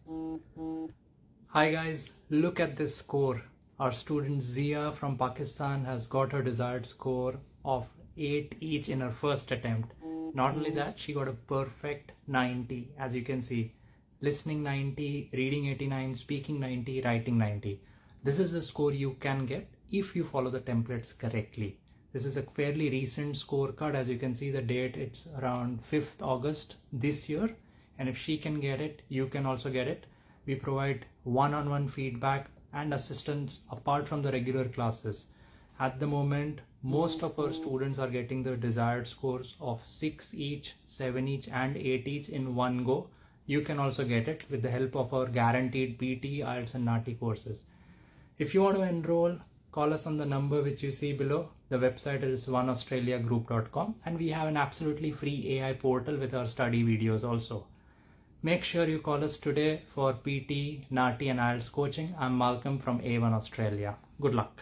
Hi guys, look at this score. Our student Zia from Pakistan has got her desired score of 8 each in her first attempt. Not only that, she got a perfect 90, as you can see. Listening 90, reading 89, speaking 90, writing 90. This is the score you can get if you follow the templates correctly. This is a fairly recent scorecard. As you can see the date, it's around 5th August this year. And if she can get it, you can also get it. We provide one-on-one feedback and assistance apart from the regular classes. At the moment, most of our students are getting the desired scores of 6 each, 7 each and 8 each in one go. You can also get it with the help of our guaranteed PTE, IELTS and NAATI courses. If you want to enroll, call us on the number which you see below. The website is oneaustraliagroup.com and we have an absolutely free AI portal with our study videos also. Make sure you call us today for PTE, NAATI and IELTS coaching. I'm Malcolm from A1 Australia. Good luck.